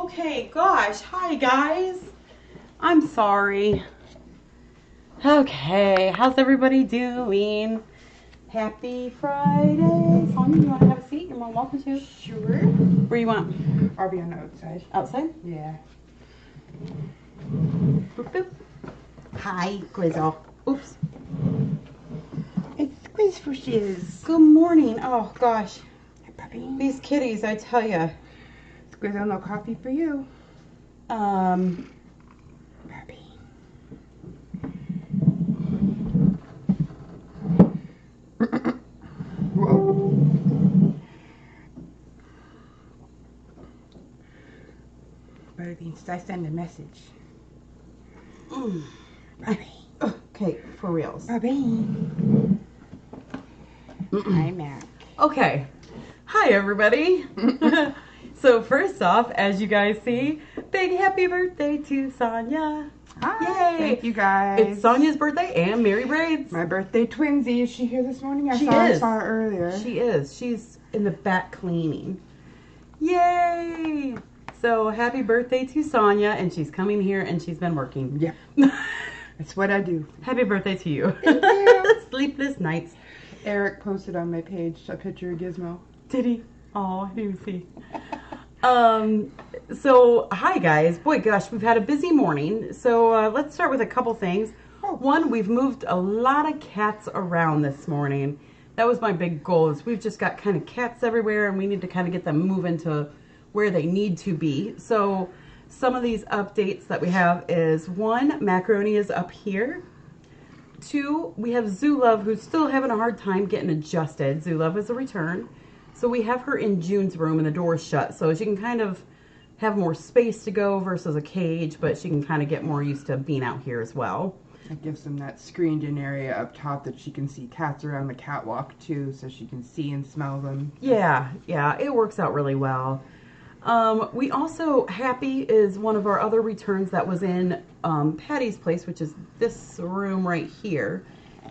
Okay, gosh, hi guys. I'm sorry. Okay, how's everybody doing? Happy Friday. Sonia, you want to have a seat? You're more welcome to. Sure. Where you want? I'll be on the outside. Outside? Yeah. Boop, boop. Hi, Grizzle. Oops. It's Squizzfishes. Good morning. Oh, gosh. Hi, puppy. These kitties, I tell ya. Squizzle, no coffee for you. Um, Puppy. Whoa. Butterbeans, I send a message. Puppy. okay, for reals. Puppy. Hi, Mac. Okay. Hi, everybody. So first off, as you guys see, big happy birthday to Sonia. Hi. Yay. Thank you, guys. It's Sonia's birthday and Mary Braid's. My birthday twinsy. Is she here this morning? I She saw her earlier. She is. She's in the back cleaning. Yay! So happy birthday to Sonia, and she's coming here and she's been working. Yeah. That's what I do. Happy birthday to you. Thank you. Sleepless nights. Eric posted on my page a picture of Gizmo. Did he? Oh, I didn't see. So hi guys. Boy, gosh, we've had a busy morning. So let's start with a couple things. Oh. One, we've moved a lot of cats around this morning. That was my big goal, is we've just got kind of cats everywhere and we need to kind of get them moving to where they need to be. So some of these updates that we have is, one, Macaroni is up here. Two, we have Zulove, who's still having a hard time getting adjusted. Zulove is a return. So we have her in June's room and the door's shut. So she can kind of have more space to go versus a cage, but she can kind of get more used to being out here as well. It gives them that screened in area up top that she can see cats around the catwalk too, so she can see and smell them. Yeah, it works out really well. We also, Happy is one of our other returns that was in Patty's place, which is this room right here.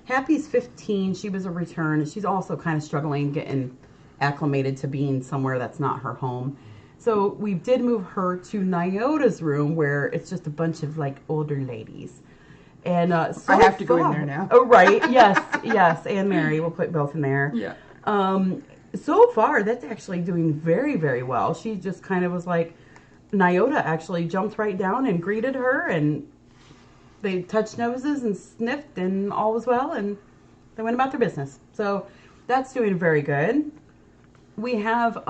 Happy's 15, she was a return. She's also kind of struggling getting acclimated to being somewhere that's not her home. So we did move her to Nyota's room, where it's just a bunch of like older ladies. And so I have to go in there now. Oh, right. Yes. And Mary, we'll put both in there. Yeah. So far, that's actually doing very, very well. She just kind of was like, Nyota actually jumped right down and greeted her, and they touched noses and sniffed, and all was well, and they went about their business. So that's doing very good. We have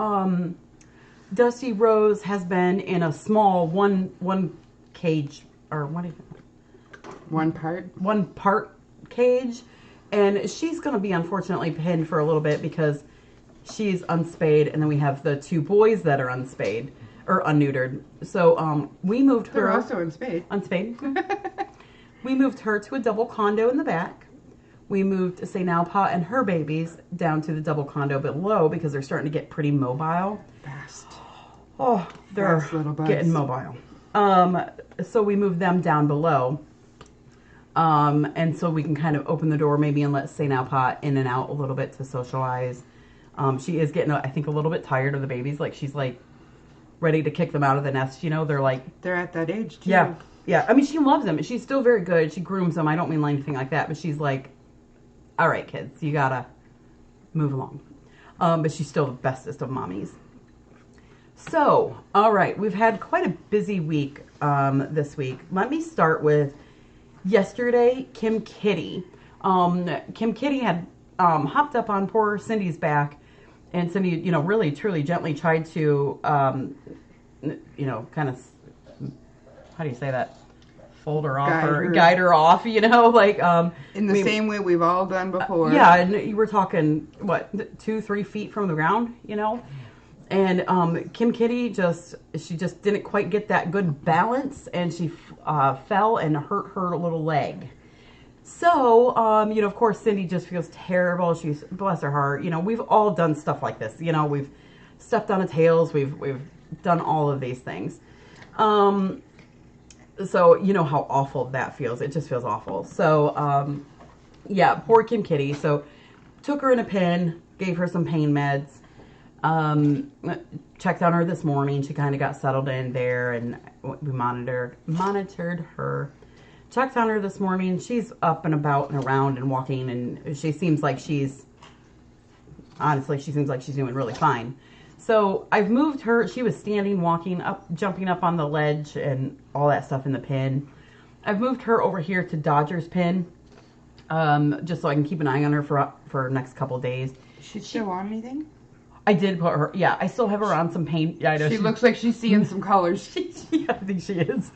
Dusty Rose has been in a small one cage, or what do you think? One part cage, and she's going to be unfortunately pinned for a little bit because she's unspayed, and then we have the two boys that are unspayed or unneutered. So we moved her. They're also unspayed. Unspayed. We moved her to a double condo in the back. We moved St. Alpa and her babies down to the double condo below because they're starting to get pretty mobile. Fast. Oh, they're Fast little bugs. getting mobile. So we moved them down below. And so we can kind of open the door maybe and let St. Alpa in and out a little bit to socialize. She is getting, I think, a little bit tired of the babies. Like, she's like ready to kick them out of the nest. You know, they're like... They're at that age, too. Yeah. I mean, she loves them. She's still very good. She grooms them. I don't mean anything like that. But she's like, all right, kids, you gotta move along. But she's still the bestest of mommies. So, all right, we've had quite a busy week this week. Let me start with yesterday, Kim Kitty. Kim Kitty had hopped up on poor Cindy's back, and Cindy, really, truly, gently tried to, kind of, how do you say that? Fold her off guide her off, like... in the same way we've all done before. Yeah, and you were talking, 2-3 feet from the ground, And Kim Kitty she just didn't quite get that good balance, and she fell and hurt her little leg. So, of course, Cindy just feels terrible. She's, bless her heart, we've all done stuff like this. We've stepped on tails. We've done all of these things. So, you know how awful that feels. It just feels awful. So, yeah, poor Kim Kitty. So, took her in a pen, gave her some pain meds. Checked on her this morning. She kind of got settled in there, and we monitored her. Checked on her this morning. She's up and about and around and walking, and she seems like she's doing really fine. So I've moved her. She was standing, walking up, jumping up on the ledge and all that stuff in the pen. I've moved her over here to Dodger's pen, just so I can keep an eye on her for next couple of days. Is she still on anything? I did put her, yeah, I still have her on some paint. Yeah, I know. She looks like she's seeing some colors. Yeah, I think she is.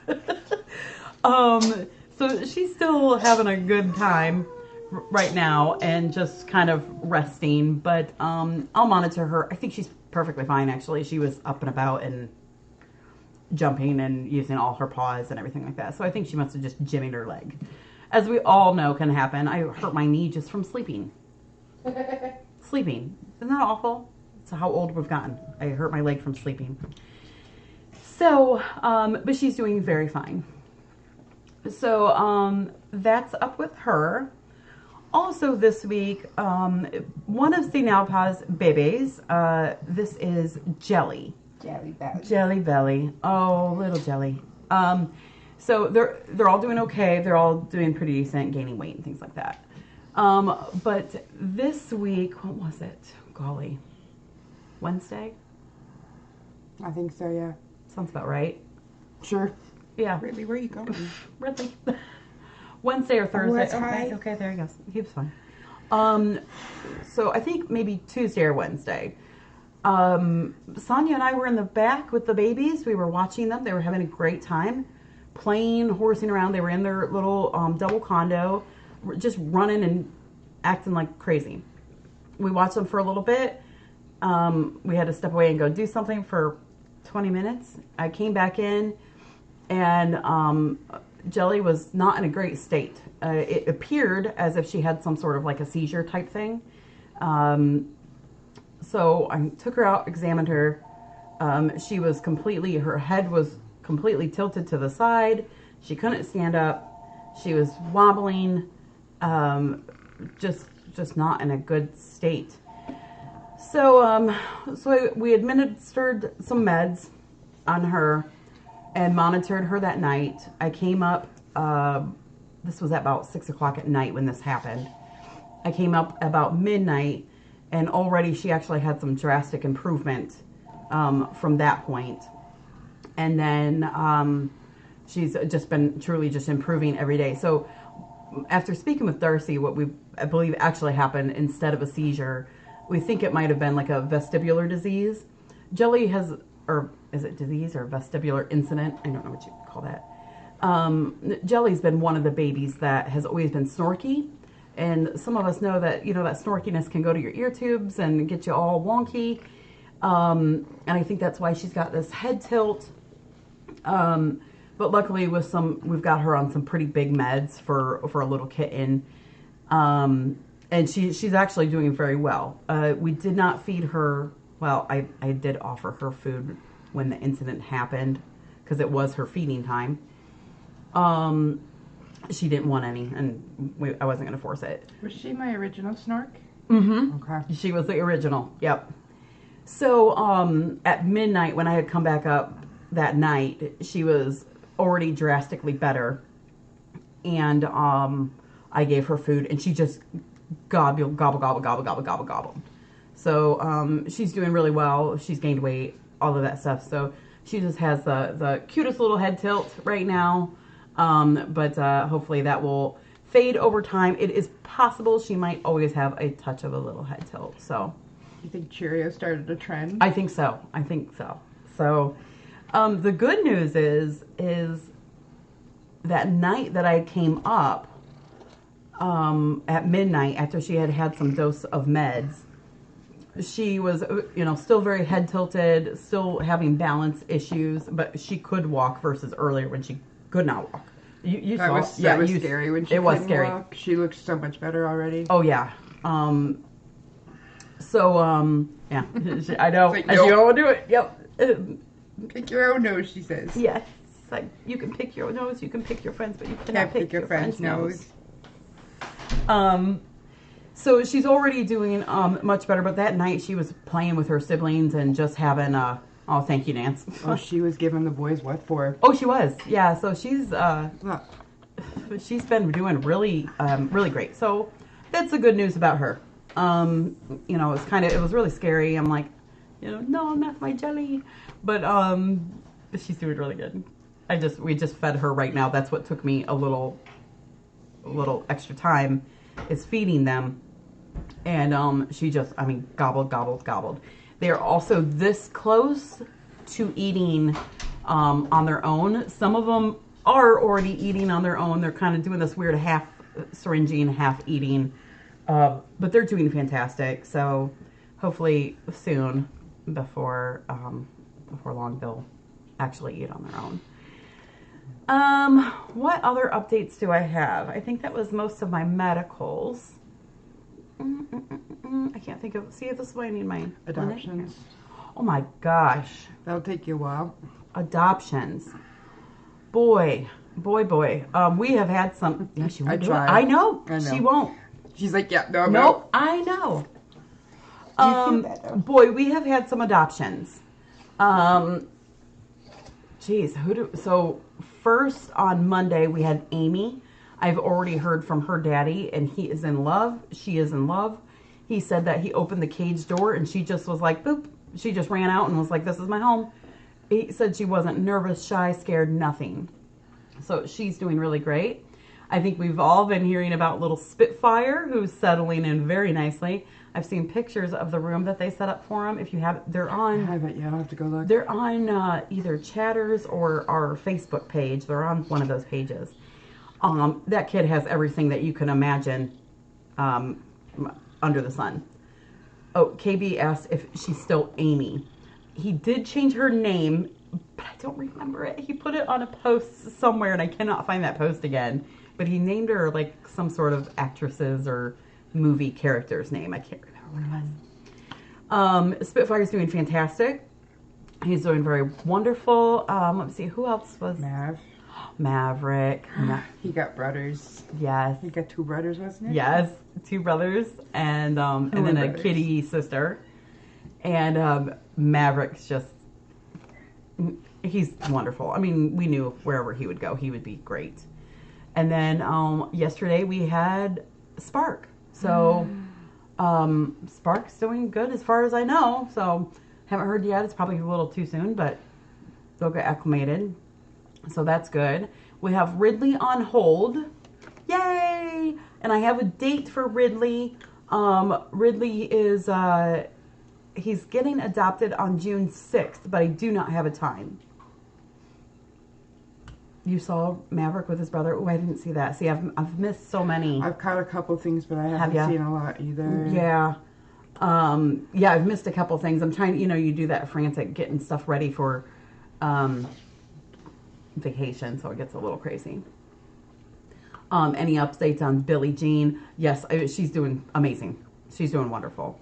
So she's still having a good time right now and just kind of resting, but I'll monitor her. I think she's perfectly fine, actually. She was up and about and jumping and using all her paws and everything like that. So I think she must have just jimmied her leg. As we all know can happen, I hurt my knee just from sleeping. Sleeping. Isn't that awful? It's how old we've gotten. I hurt my leg from sleeping. So, but she's doing very fine. So, that's up with her. Also this week, one of St. Alpa's babies, this is Jelly. Jelly Belly. Jelly Belly. Oh, little Jelly. So they're all doing okay. They're all doing pretty decent, gaining weight and things like that. But this week, what was it? Golly. Wednesday? I think so, yeah. Sounds about right. Sure. Yeah. Really, where are you going? Really. Wednesday or Thursday. that's high. Okay, there he goes. He was fine. So I think maybe Tuesday or Wednesday. Sonia and I were in the back with the babies. We were watching them. They were having a great time playing, horsing around. They were in their little double condo, just running and acting like crazy. We watched them for a little bit. We had to step away and go do something for 20 minutes. I came back in, and Jelly was not in a great state. It appeared as if she had some sort of like a seizure type thing. So I took her out, examined her. Her head was completely tilted to the side. She couldn't stand up. She was wobbling, just not in a good state. So, we administered some meds on her and monitored her that night. I came up, this was at about 6 o'clock at night when this happened. I came up about midnight, and already she actually had some drastic improvement from that point. And then she's just been truly just improving every day. So after speaking with Darcy, what I believe actually happened instead of a seizure, we think it might have been like a vestibular disease. Jelly has, or is it disease or vestibular incident? I don't know what you call that. Jelly's been one of the babies that has always been snorky. And some of us know that, that snorkiness can go to your ear tubes and get you all wonky. And I think that's why she's got this head tilt. But luckily we've got her on some pretty big meds for a little kitten. And she's actually doing very well. We did not feed her. Well, I did offer her food when the incident happened because it was her feeding time. She didn't want any, and I wasn't going to force it. Was she my original snork? Mm-hmm. Okay. She was the original. Yep. So at midnight when I had come back up that night, she was already drastically better, and I gave her food, and she just gobble, gobble, gobble, gobble, gobble, gobble, gobble. So she's doing really well. She's gained weight, all of that stuff. So she just has the cutest little head tilt right now. But hopefully that will fade over time. It is possible she might always have a touch of a little head tilt. So You think Cheerio started a trend? I think so. So the good news is that night that I came up at midnight after she had had some dose of meds, she was, still very head tilted, still having balance issues, but she could walk versus earlier when she could not walk. That was scary when she couldn't walk. She looked so much better already. Oh yeah. Yeah. I know. Like, nope. You don't want to do it. Yep. Pick your own nose, she says. Yes. It's like you can pick your nose, you can pick your friends, but you cannot pick your friend's nose. So she's already doing much better, but that night she was playing with her siblings and just having oh, thank you, Nance. Oh, she was giving the boys what for? Oh, she was. Yeah, so she's Look. she's been doing really really great. So that's the good news about her. You know, it was really scary. I'm like, you know, no, not my jelly. But she's doing really good. We just fed her right now. That's what took me a little extra time, is feeding them. And she just, I mean, gobbled, gobbled, gobbled. They are also this close to eating on their own. Some of them are already eating on their own. They're kind of doing this weird half syringing, half eating. But they're doing fantastic. So hopefully soon, before long, they'll actually eat on their own. What other updates do I have? I think that was most of my medicals. I can't think of. See, this is why I need my Adoptions. Oh my gosh. That'll take you a while. Adoptions. Boy. We have had some. Yeah, she won't I do it. tried. I know. I know. She won't. She's like, yeah, no, Nope. I know. Do you feel that, though? Boy, we have had some adoptions. So first on Monday we had Amy. I've already heard from her daddy, and he is in love. She is in love. He said that he opened the cage door and she just was like, boop. She just ran out and was like, this is my home. He said she wasn't nervous, shy, scared, nothing. So she's doing really great. I think we've all been hearing about little Spitfire, who's settling in very nicely. I've seen pictures of the room that they set up for him. If you have, they're on. I haven't yet. I'll have to go look. They're on either Chatters or our Facebook page. They're on one of those pages. That kid has everything that you can imagine under the sun. Oh, KB asked if she's still Amy. He did change her name, but I don't remember it. He put it on a post somewhere, and I cannot find that post again. But he named her like some sort of actresses or movie character's name. I can't remember what it was. Spitfire's doing fantastic. He's doing very wonderful. Let's see, who else was... Maverick. He got brothers. Yes. He got 2 brothers, wasn't it? Yes, 2 brothers and then a kitty sister. And Maverick's just, he's wonderful. I mean, we knew wherever he would go, he would be great. And then yesterday we had Spark. So Spark's doing good as far as I know. So haven't heard yet. It's probably a little too soon, but they'll get acclimated. So that's good. We have Ridley on hold. Yay! And I have a date for Ridley. Ridley is, he's getting adopted on June 6th, but I do not have a time. You saw Maverick with his brother? Oh, I didn't see that. See, I've missed so many. I've caught a couple things, but I haven't seen a lot either. Yeah. Yeah, I've missed a couple things. I'm trying, you do that frantic getting stuff ready for vacation, so it gets a little crazy. Any updates on Billie Jean? Yes, she's doing amazing. She's doing wonderful.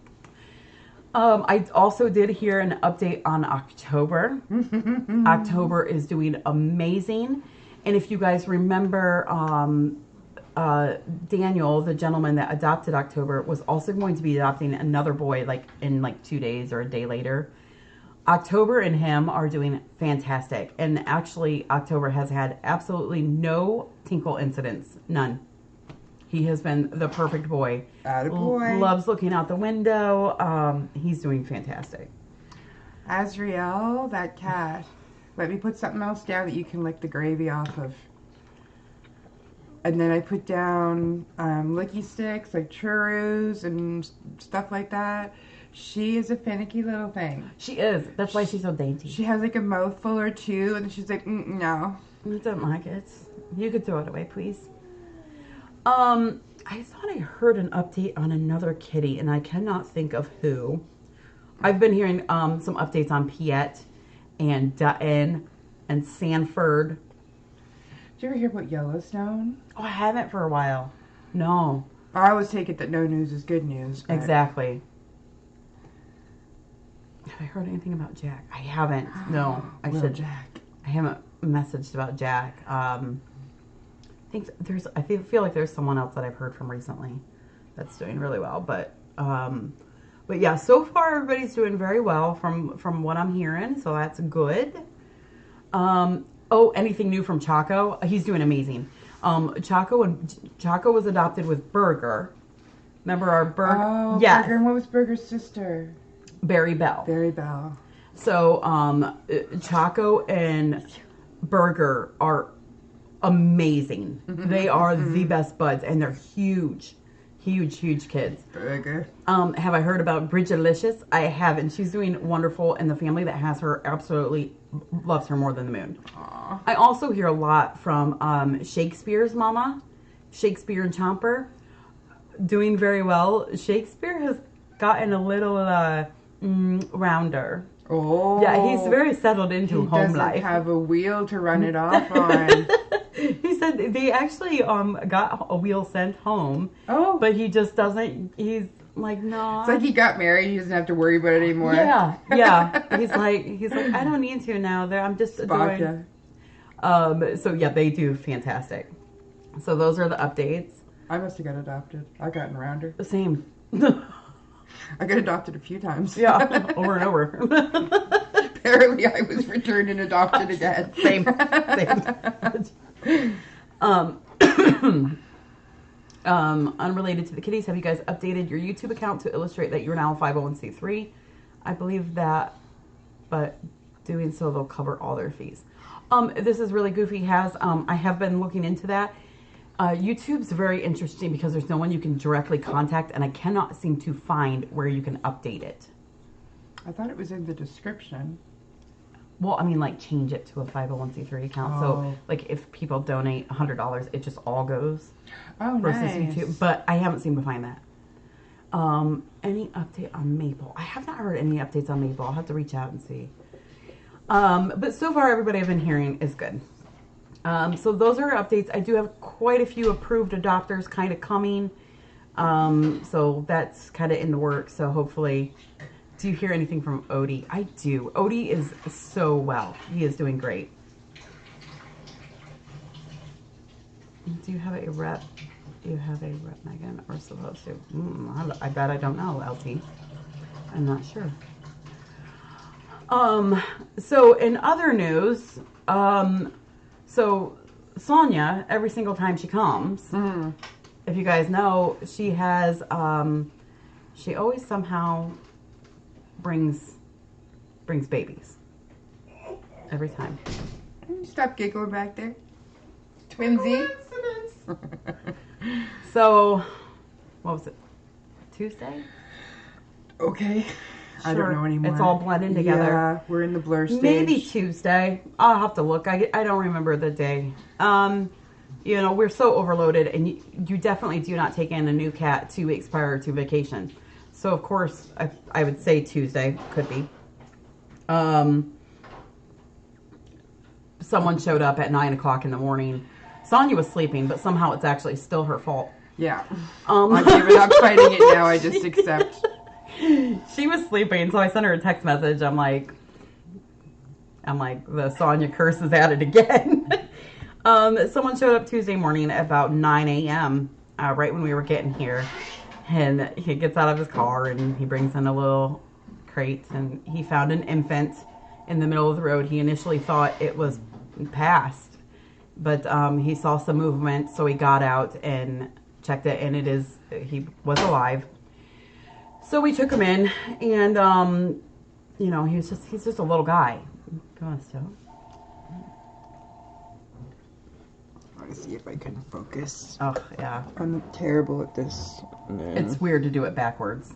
I also did hear an update on October. October is doing amazing. And if you guys remember, Daniel, the gentleman that adopted October, was also going to be adopting another boy in 2 days or a day later. October and him are doing fantastic. And actually, October has had absolutely no tinkle incidents. None. He has been the perfect boy. Attaboy. Loves looking out the window. He's doing fantastic. Azriel, that cat. Let me put something else down that you can lick the gravy off of. And then I put down licky sticks, like churros and stuff like that. She is a finicky little thing. She is. That's why she's so dainty. She has like a mouthful or two, and she's like, no. I don't like it. You could throw it away, please. I thought I heard an update on another kitty, and I cannot think of who. I've been hearing some updates on Piet and Dutton and Sanford. Did you ever hear about Yellowstone? Oh, I haven't for a while. No. I always take it that no news is good news. But... Exactly. Have I heard anything about Jack? I haven't. No. I haven't messaged about Jack. I feel like there's someone else that I've heard from recently. that's doing really well. But yeah, so far everybody's doing very well from what I'm hearing, so that's good. Anything new from Chaco? He's doing amazing. Chaco was adopted with Burger. Remember our Burger? Oh, yes. Burger. And what was Burger's sister? Berry Bell. Berry Bell. So Chaco and Burger are amazing. They are the best buds, and they're huge kids. Burger. Have I heard about Bridgelicious? I haven't. She's doing wonderful, and the family that has her absolutely loves her more than the moon. Aww. I also hear a lot from Shakespeare's mama, Shakespeare and Chomper, doing very well. Shakespeare has gotten a little rounder. Oh. Yeah, he's very settled into home life. He doesn't have a wheel to run it off on. He said they actually got a wheel sent home. Oh. But he just doesn't. He's like, no. It's like he got married. He doesn't have to worry about it anymore. Yeah. He's like, I don't need to now. I'm just doing. So yeah, they do fantastic. So those are the updates. I must have got adopted. I've gotten rounder. The same. I got adopted a few times. Yeah, over and over. Apparently, I was returned and adopted again. Same. Unrelated to the kitties, have you guys updated your YouTube account to illustrate that you're now a 501c3? I believe that, but doing so, they'll cover all their fees. This is really goofy. I have been looking into that. YouTube's very interesting because there's no one you can directly contact, and I cannot seem to find where you can update it. I thought it was in the description. Well, I mean, like, change it to a 501c3 account. So, like, if people donate $100, it just all goes. Oh, versus nice. YouTube. But I haven't seemed to find that. Any update on Maple? I have not heard any updates on Maple. I'll have to reach out and see. But so far, everybody I've been hearing is good. So those are updates. I do have quite a few approved adopters kind of coming. So that's kind of in the works. So hopefully, do you hear anything from Odie? I do. Odie is so well. He is doing great. Do you have a rep? Do you have a rep, Megan, or supposed to? I bet I don't know, LT. I'm not sure. So in other news, so Sonia, every single time she comes, if you guys know, she has, she always somehow brings babies. Every time. Stop giggling back there. Twinsy. So, what was it? Tuesday? Okay. Sure. I don't know anymore. It's all blending together. Yeah, we're in the blur stage. Maybe Tuesday. I'll have to look. I don't remember the day. You know, we're so overloaded, and you definitely do not take in a new cat 2 weeks prior to vacation. So, of course, I would say Tuesday. Could be. Someone showed up at 9 o'clock in the morning. Sonia was sleeping, but somehow it's actually still her fault. Yeah. I've given up fighting it now. I just accept. She was sleeping, so I sent her a text message. I'm like, the Sonia curse is at it again. Someone showed up Tuesday morning at about 9 a.m., right when we were getting here. And he gets out of his car and he brings in a little crate, and he found an infant in the middle of the road. He initially thought it was passed, but he saw some movement, so he got out and checked it, and he was alive. So we took him in, and you know, he's just a little guy. Go on, Stowe. Let's see if I can focus. Oh yeah, I'm terrible at this. It's weird to do it backwards.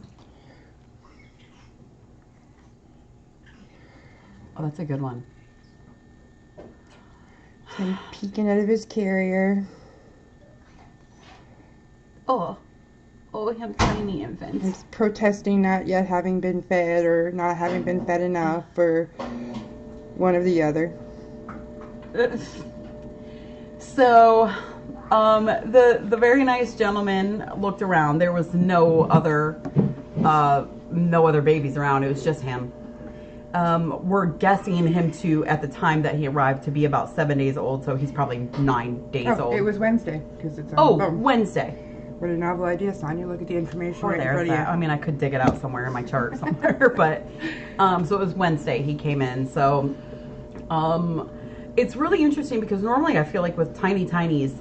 Oh, that's a good one. Him peeking out of his carrier. Oh, him tiny infant. He's protesting not yet having been fed or not having been fed enough, or one or the other. So, the very nice gentleman looked around. There was no other babies around. It was just him. We're guessing him at the time that he arrived, to be about 7 days old. So he's probably 9 days old. It was Wednesday because it's on Wednesday. What a novel idea, Sonia. Look at the information Or right in there's front of you. that. I mean, I could dig it out somewhere in my chart somewhere, but so it was Wednesday he came in. So it's really interesting because normally I feel like with tinies,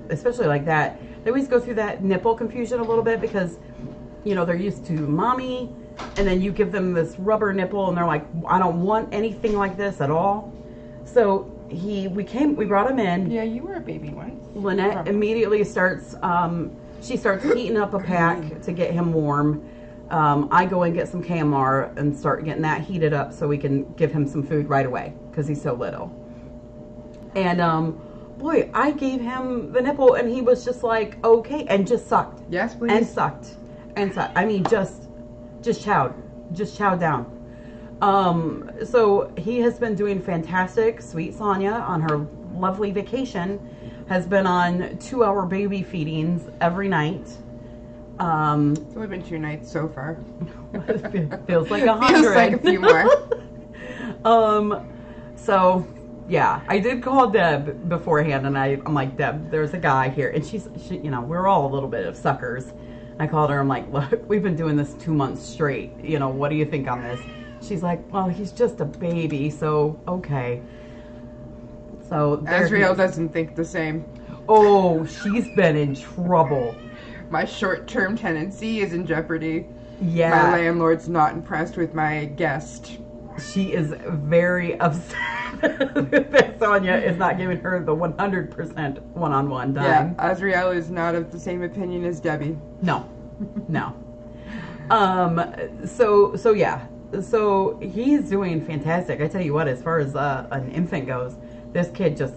especially like that, they always go through that nipple confusion a little bit because, you know, they're used to mommy, and then you give them this rubber nipple and they're like, I don't want anything like this at all. So we brought him in. Yeah, you were a baby once. Lynette immediately starts, she starts heating up a pack to get him warm. I go and get some KMR and start getting that heated up so we can give him some food right away because he's so little. And boy, I gave him the nipple and he was just like, okay, and just sucked. Yes, please. And sucked. And sucked. I mean, just chowed down. So he has been doing fantastic. Sweet Sonia on her lovely vacation has been on 2-hour baby feedings every night. It's only been 2 nights so far. Feels like 100. Feels like a few more. So yeah, I did call Deb beforehand, and I'm like, Deb, there's a guy here, and she, you know, we're all a little bit of suckers. I called her. I'm like, look, we've been doing this 2 months straight. You know, what do you think on this? She's like, well, he's just a baby, so okay. So Azriel doesn't think the same. Oh, she's been in trouble. My short-term tenancy is in jeopardy. Yeah. My landlord's not impressed with my guest. She is very upset that Sonia is not giving her the 100% one-on-one time. Yeah, Azriel is not of the same opinion as Debbie. No. So yeah. So he's doing fantastic. I tell you what, as far as an infant goes, this kid just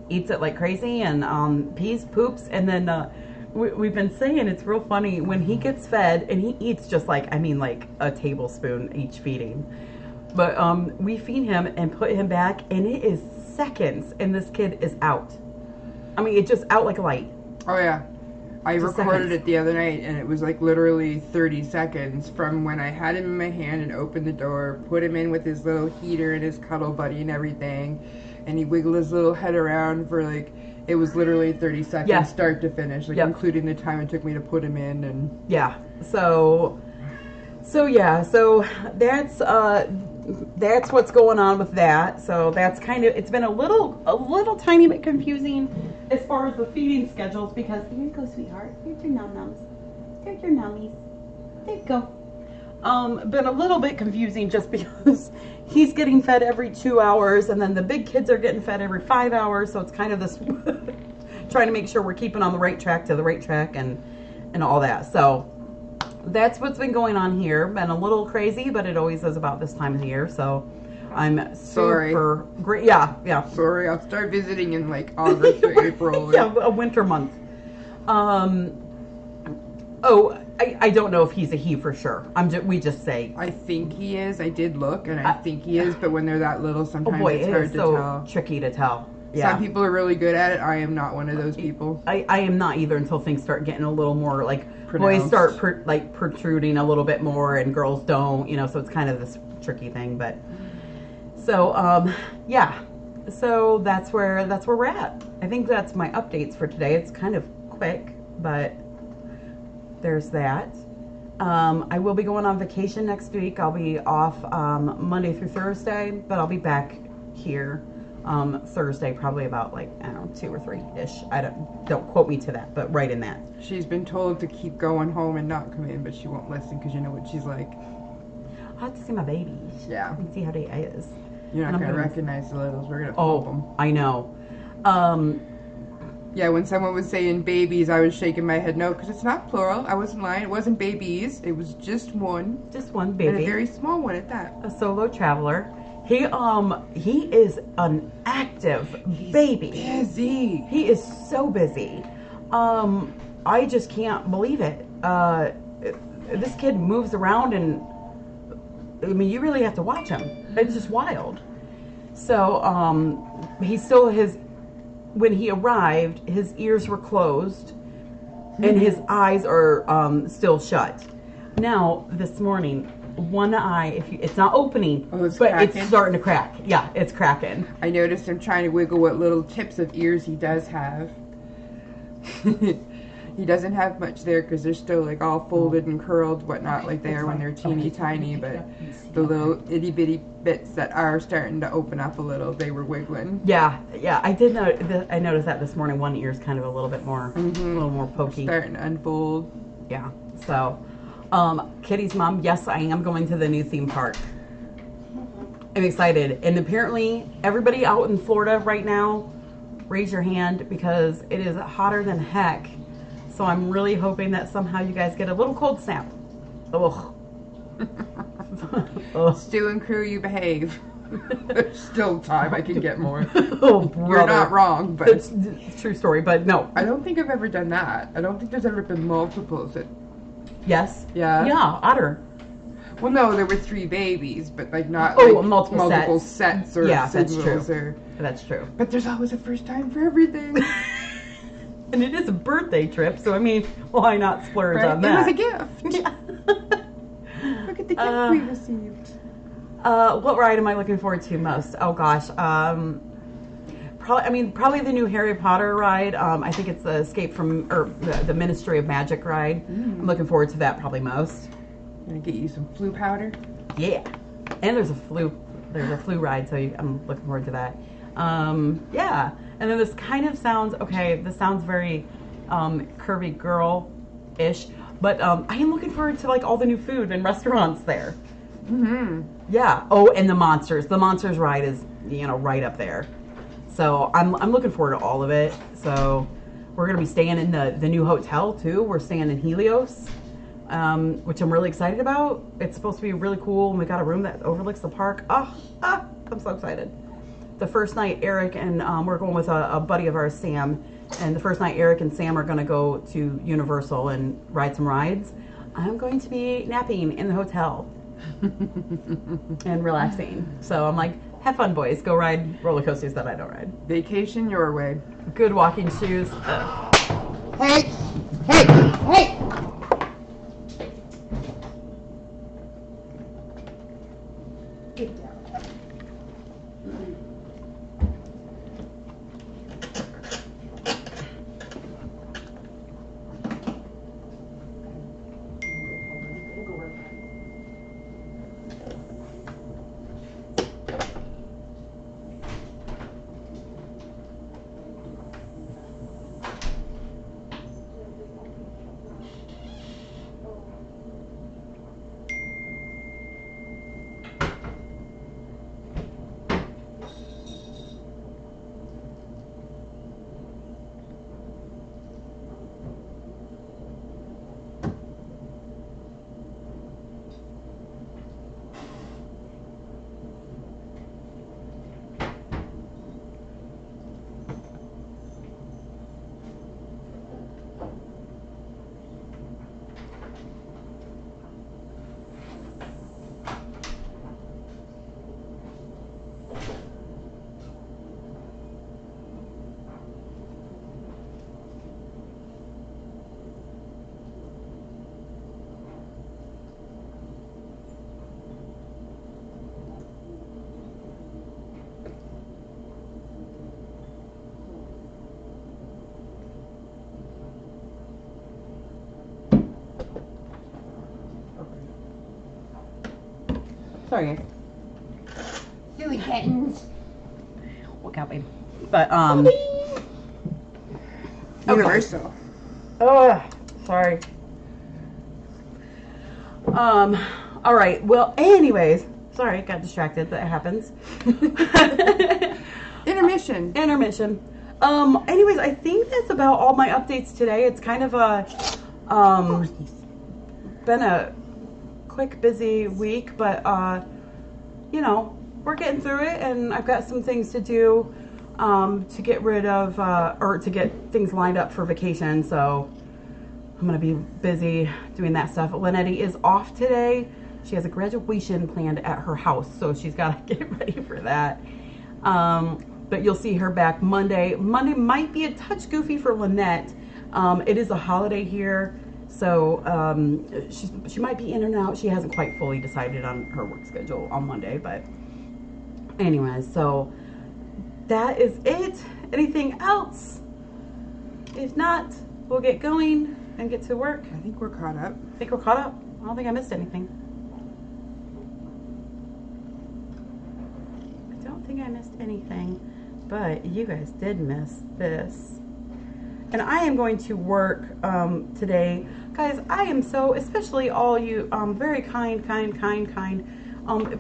eats it like crazy and pees, poops, and then we've been saying it's real funny when he gets fed and he eats just like, I mean, like a tablespoon each feeding. But we feed him and put him back, and it is seconds, and this kid is out. I mean, it's just out like a light. Oh yeah. I Just recorded seconds. it the other night, and it was like literally 30 seconds from when I had him in my hand and opened the door, put him in with his little heater and his cuddle buddy and everything, and he wiggled his little head around for like, it was literally 30 seconds, Yeah. start to finish, like Yep. including the time it took me to put him in. And Yeah. So that's what's going on with that. So that's kind of, it's been a little tiny bit confusing as far as the feeding schedules because here you go, sweetheart. Here's your num-nums. Here's your nummies. There you go. Been a little bit confusing just because he's getting fed every 2 hours and then the big kids are getting fed every 5 hours. So it's kind of this trying to make sure we're keeping on the right track and all that. So that's what's been going on here. Been a little crazy, but it always is about this time of the year. So I'm super great. Yeah. sorry, I'll start visiting in like August or April. Yeah, a winter month. I don't know if he's a he for sure. We just say. I think he is. I did look, and I think he is. But when they're that little, sometimes it's it hard is to so tell. tricky to tell. Yeah. Some people are really good at it. I am not one of those people. I am not either until things start getting a little more like Pronounced. boys start protruding a little bit more and girls don't, you know, so it's kind of this tricky thing. But so yeah, so that's where we're at. I think that's my updates for today. It's kind of quick, but there's that. I will be going on vacation next week. I'll be off Monday through Thursday, but I'll be back here Thursday, probably about like, I don't know, 2 or 3-ish. I don't quote me to that, but right in that. She's been told to keep going home and not come in, but she won't listen because you know what she's like. I'll have to see my babies. Yeah. And see how they is. You're not And I'm going to gonna- recognize the littles. We're going to pump them. I know. Yeah, when someone was saying babies, I was shaking my head no, because it's not plural. I wasn't lying. It wasn't babies. It was just one. Just one And baby. a very small one at that. A solo traveler. He is an active baby. Busy. He is so busy. I just can't believe it. This kid moves around and I mean, you really have to watch him. It's just wild. So, he still when he arrived, his ears were closed and his eyes are still shut. Now, this morning, one eye, it's not opening, it's but cracking? it's starting to crack. Yeah, it's cracking. I noticed him trying to wiggle what little tips of ears he does have. He doesn't have much there because they're still like all folded and curled, whatnot, like they are when they're teeny tiny. But the little itty bitty bits that are starting to open up a little, they were wiggling. Yeah, I did know. I noticed that this morning. One ear's kind of a little bit more, a little more pokey. Starting to unfold. Yeah. So, Kitty's mom. Yes, I am going to the new theme park. I'm excited, and apparently everybody out in Florida right now, raise your hand because it is hotter than heck. So I'm really hoping that somehow you guys get a little cold snap. Ugh. Stu and crew, you behave. There's still time. I can get more. Oh, brother. You're not wrong, but it's true story. But no, I don't think I've ever done that. I don't think there's ever been multiples. Yes. Yeah. Yeah. Otter. Well, no, there were 3 babies, but like not like multiple sets or yeah, singles that's true. or. That's true. But there's always a first time for everything. And it is a birthday trip, so I mean, why not splurge on that? It was a gift. Yeah. Look at the gift we received. What ride am I looking forward to most? Oh gosh, probably the new Harry Potter ride. I think it's the Escape from, or the Ministry of Magic ride. I'm looking forward to that probably most. Gonna get you some flu powder. Yeah, and there's a flu ride, so I'm looking forward to that. Yeah, and then this kind of sounds okay. This sounds very curvy girl-ish, but I am looking forward to like all the new food and restaurants there. Yeah. Oh, and the Monsters. The Monsters ride is right up there. So I'm looking forward to all of it. So we're gonna be staying in the new hotel too. We're staying in Helios, which I'm really excited about. It's supposed to be really cool, and we got a room that overlooks the park. I'm so excited. The first night, Eric and we're going with a buddy of ours, Sam. And the first night, Eric and Sam are gonna go to Universal and ride some rides. I'm going to be napping in the hotel and relaxing. So I'm like, have fun, boys. Go ride roller coasters that I don't ride. Vacation your way. Good walking shoes. Hey! Hey! Get down. Sorry, guys. Silly kittens. Look out, babe. But Universal. Oh, sorry. All right. Well, anyways, sorry, got distracted. That happens. Intermission. Anyways, I think that's about all my updates today. It's kind of been a quick, busy week, but we're getting through it, and I've got some things to do to get rid of or to get things lined up for vacation. So I'm gonna be busy doing that stuff. Lynette is off today. She has a graduation planned at her house, so she's got to get ready for that. But you'll see her back Monday. Monday might be a touch goofy for Lynette. It is a holiday here, so she might be in and out. She hasn't quite fully decided on her work schedule on Monday, but anyways, so that is it. Anything else? If not, we'll get going and get to work. I think we're caught up. I think we're caught up. I don't think I missed anything. I don't think I missed anything, but you guys did miss this. And I am going to work today. Guys, I am so, especially all you very kind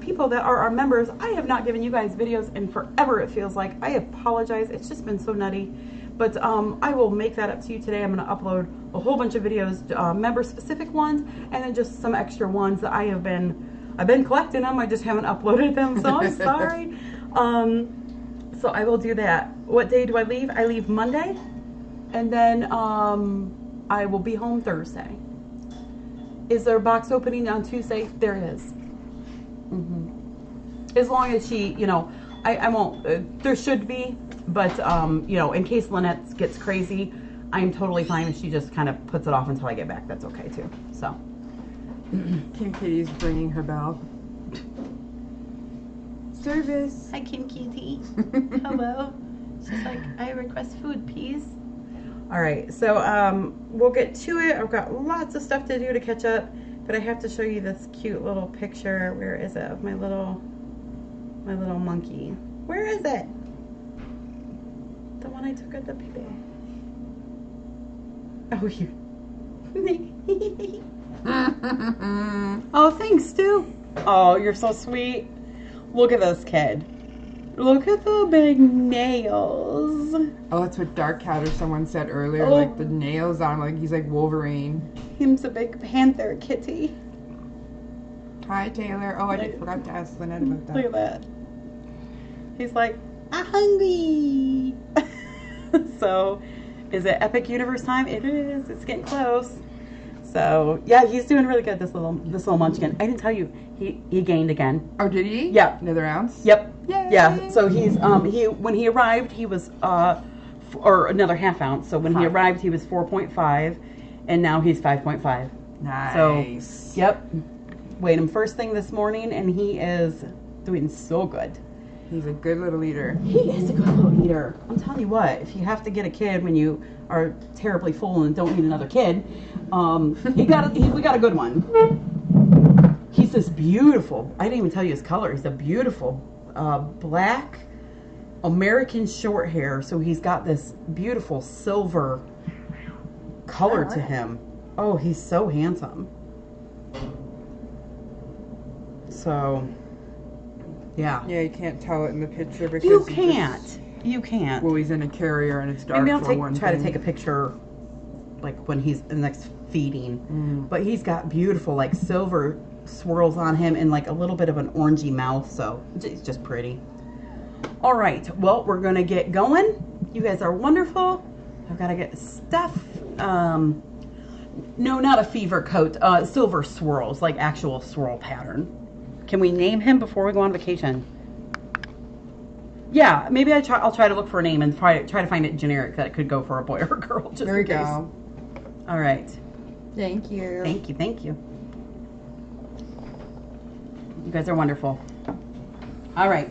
people that are our members. I have not given you guys videos in forever, it feels like. I apologize. It's just been so nutty. But I will make that up to you today. I'm going to upload a whole bunch of videos, member-specific ones, and then just some extra ones that I've been collecting them. I just haven't uploaded them, so I'm sorry. So I will do that. What day do I leave? I leave Monday, and then I will be home Thursday. Is there a box opening on Tuesday? There is. As long as she, you know, I won't, there should be, but, you know, in case Lynette gets crazy, I'm totally fine if she just kind of puts it off until I get back. That's okay, too. So. Kim Kitty's ringing her bell. Service. Hi, Kim Kitty. Hello. She's like, I request food, please. All right, so we'll get to it. I've got lots of stuff to do to catch up, but I have to show you this cute little picture. Where is it? Of my little monkey. Where is it? The one I took at the baby. Oh, here. Oh, thanks, Stu. Oh, you're so sweet. Look at this kid. Look at the big nails. Oh, that's what Dark Cat or someone said earlier. Oh. Like the nails on him, like he's like Wolverine. Him's a big panther kitty. Hi, Taylor. Oh, I forgot to ask Lynette about that. Look at that. He's like, I'm hungry. So, is it Epic Universe time? It is. It's getting close. So, yeah, he's doing really good, this little munchkin. I didn't tell you, he gained again. Oh, did he? Yeah. Another ounce? Yep. Yay. Yeah. So he's when he arrived, he was or another half ounce. So when he arrived, he was 4.5, and now he's 5.5. Nice. So, yep. Weighed him first thing this morning, and he is doing so good. He's a good little eater. He is a good little eater. I'm telling you what, if you have to get a kid when you are terribly full and don't need another kid, we got a good one. He's this beautiful, I didn't even tell you his color. He's a beautiful black American short hair. So he's got this beautiful silver color to him. Oh, he's so handsome. So, yeah. Yeah, you can't tell it in the picture because You can't. You can't. Well, he's in a carrier and it's dark. Maybe for one try to thing. take a picture, like when he's the next feeding. But he's got beautiful, like silver swirls on him and like a little bit of an orangey mouth. So it's just pretty. All right. Well, we're gonna get going. You guys are wonderful. I've got to get stuff. No, not a fever coat. Silver swirls, like actual swirl pattern. Can we name him before we go on vacation? Yeah, maybe I'll try to look for a name and try to find it generic that it could go for a boy or a girl. Just There we in case. go. All right. Thank you. Thank you. Thank you. You guys are wonderful. All right.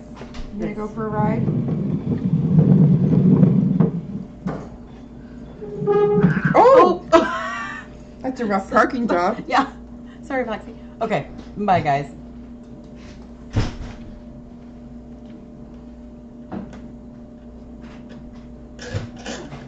You gonna go for a ride? Oh! That's a rough parking job. Yeah. Sorry, Foxy. Okay. Bye, guys.